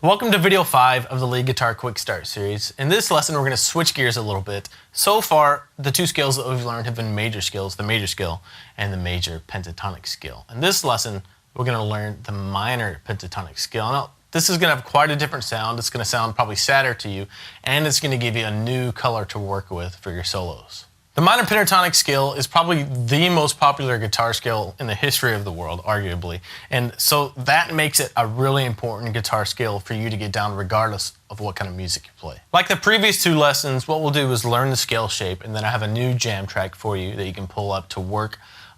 Welcome to video 5 of the Lead Guitar Quick Start series. In this lesson, we're going to switch gears a little bit. So far, the two scales that we've learned have been major scales, the major scale and the major pentatonic scale. In this lesson, we're going to learn the minor pentatonic scale. Now, this is going to have quite a different sound. It's going to sound probably sadder to you, and it's going to give you a new color to work with for your solos. The minor pentatonic scale is probably the most popular guitar scale in the history of the world, arguably. And so that makes it a really important guitar scale for you to get down regardless of what kind of music you play. Like the previous two lessons, what we'll do is learn the scale shape, and then I have a new jam track for you that you can pull up to work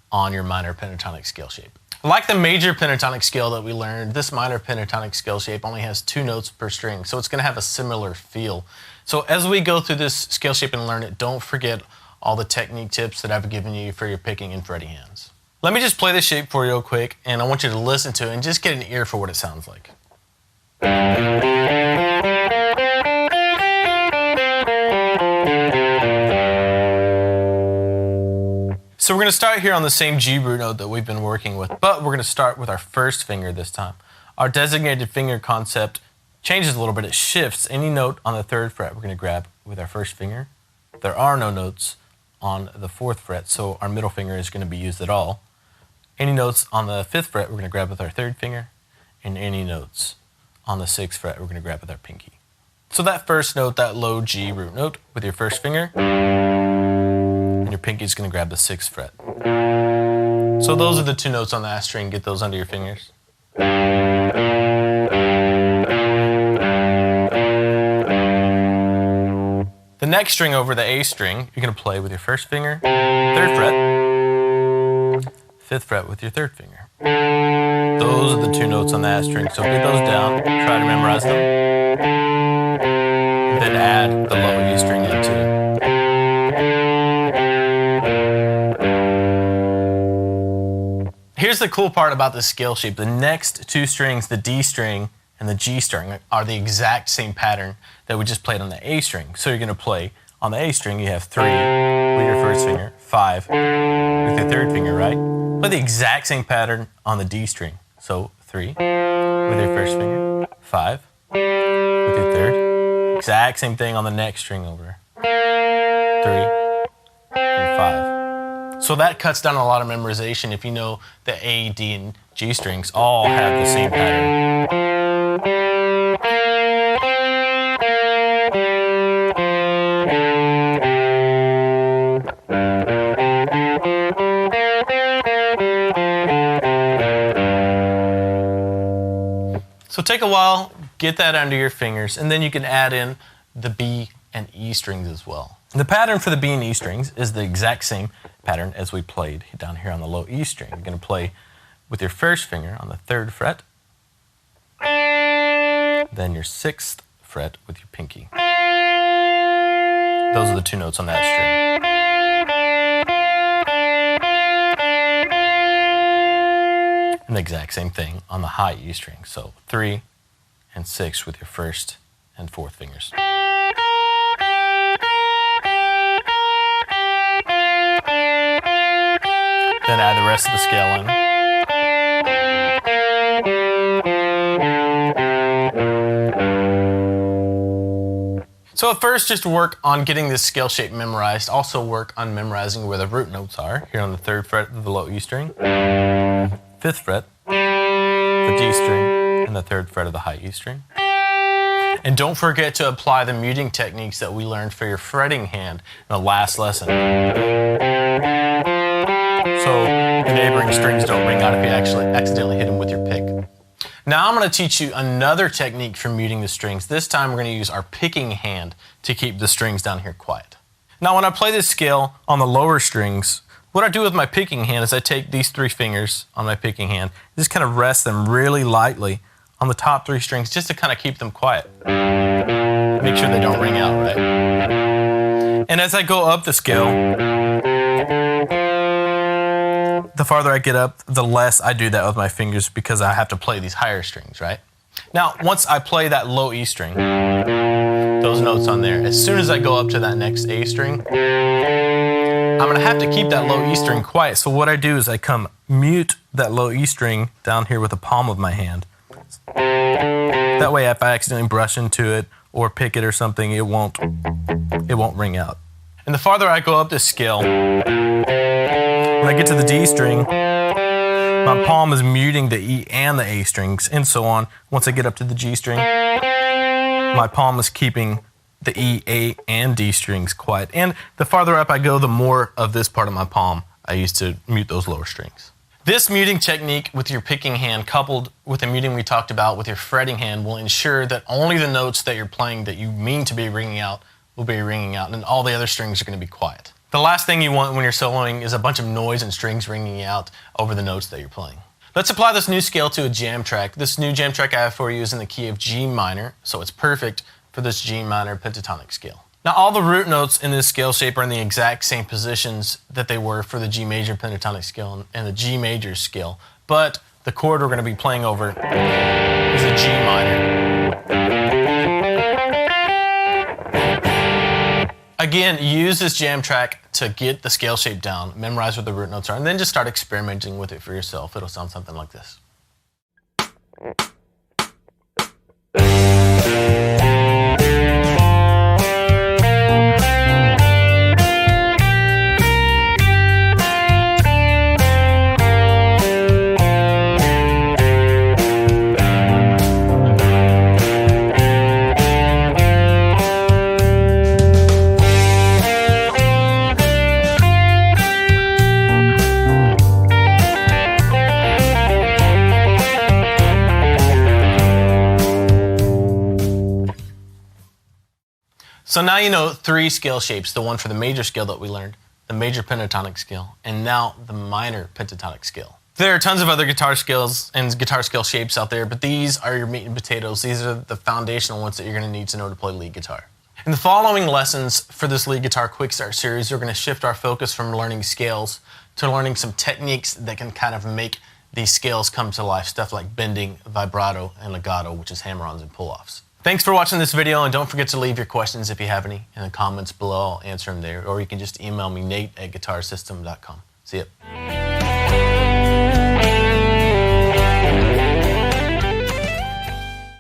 on your minor pentatonic scale shape. Like the major pentatonic scale that we learned, this minor pentatonic scale shape only has 2 notes per string, so it's going to have a similar feel. So as we go through this scale shape and learn it, don't forget all the technique tips that I've given you for your picking and fretting hands. Let me just play this shape for you real quick, and I want you to listen to it and just get an ear for what it sounds like. So we're going to start here on the same G root note that we've been working with, but we're going to start with our first finger this time. Our designated finger concept changes a little bit. It shifts. Any note on the 3rd fret we're going to grab with our first finger. There are no notes on the 4th fret, so our middle finger is going to be used at all. Any notes on the 5th fret we're going to grab with our 3rd finger, and any notes on the 6th fret we're going to grab with our pinky. So that first note, that low G root note with your first finger, and your pinky is going to grab the 6th fret. So those are the 2 notes on that string. Get those under your fingers. The next string over, the A string, you're going to play with your first finger, 3rd fret, 5th fret with your 3rd finger. Those are the 2 notes on that string, so get those down, try to memorize them, then add the low E string into it. Here's the cool part about this scale shape. The next 2 strings, the D string and the G string, are the exact same pattern that we just played on the A string. So you're going to play on the A string, you have 3 with your first finger, 5 with your 3rd finger, right? Play the exact same pattern on the D string. So 3 with your first finger, 5 with your 3rd. Exact same thing on the next string over. 3 and 5. So that cuts down a lot of memorization if you know the A, D, and G strings all have the same pattern. So take a while, get that under your fingers, and then you can add in the B and E strings as well. The pattern for the B and E strings is the exact same pattern as we played down here on the low E string. You're going to play with your first finger on the 3rd fret, then your 6th fret with your pinky. Those are the 2 notes on that string. And the exact same thing on the high E string. So 3 and 6 with your 1st and 4th fingers. Then add the rest of the scale in. So at first, just work on getting this scale shape memorized. Also work on memorizing where the root notes are. Here on the 3rd fret of the low E string, 5th fret, the D string, and the 3rd fret of the high E string. And don't forget to apply the muting techniques that we learned for your fretting hand in the last lesson, so the neighboring strings don't ring out if you actually accidentally hit them with your pick. Now I'm going to teach you another technique for muting the strings. This time we're going to use our picking hand to keep the strings down here quiet. Now when I play this scale on the lower strings, what I do with my picking hand is I take these 3 fingers on my picking hand, just kind of rest them really lightly on the top 3 strings just to kind of keep them quiet. Make sure they don't ring out, right? And as I go up the scale, the farther I get up, the less I do that with my fingers because I have to play these higher strings, right? Now, once I play that low E string, those notes on there, as soon as I go up to that next A string, I'm going to have to keep that low E string quiet. So what I do is I come mute that low E string down here with the palm of my hand. That way if I accidentally brush into it or pick it or something, it won't ring out. And the farther I go up this scale, when I get to the D string, my palm is muting the E and the A strings, and so on. Once I get up to the G string, my palm is keeping the E, A, and D strings quiet. And the farther up I go, the more of this part of my palm I use to mute those lower strings. This muting technique with your picking hand coupled with the muting we talked about with your fretting hand will ensure that only the notes that you're playing that you mean to be ringing out will be ringing out, and all the other strings are going to be quiet. The last thing you want when you're soloing is a bunch of noise and strings ringing out over the notes that you're playing. Let's apply this new scale to a jam track. This new jam track I have for you is in the key of G minor, so it's perfect for this G minor pentatonic scale. Now all the root notes in this scale shape are in the exact same positions that they were for the G major pentatonic scale and the G major scale, but the chord we're going to be playing over is a G minor. Again, use this jam track to get the scale shape down, memorize what the root notes are, and then just start experimenting with it for yourself. It'll sound something like this. So now you know 3 scale shapes, the one for the major scale that we learned, the major pentatonic scale, and now the minor pentatonic scale. There are tons of other guitar scales and guitar scale shapes out there, but these are your meat and potatoes. These are the foundational ones that you're going to need to know to play lead guitar. In the following lessons for this lead guitar quick start series, we're going to shift our focus from learning scales to learning some techniques that can kind of make these scales come to life, stuff like bending, vibrato, and legato, which is hammer-ons and pull-offs. Thanks for watching this video, and don't forget to leave your questions if you have any in the comments below. I'll answer them there, or you can just email me, Nate@guitarsystem.com. See ya.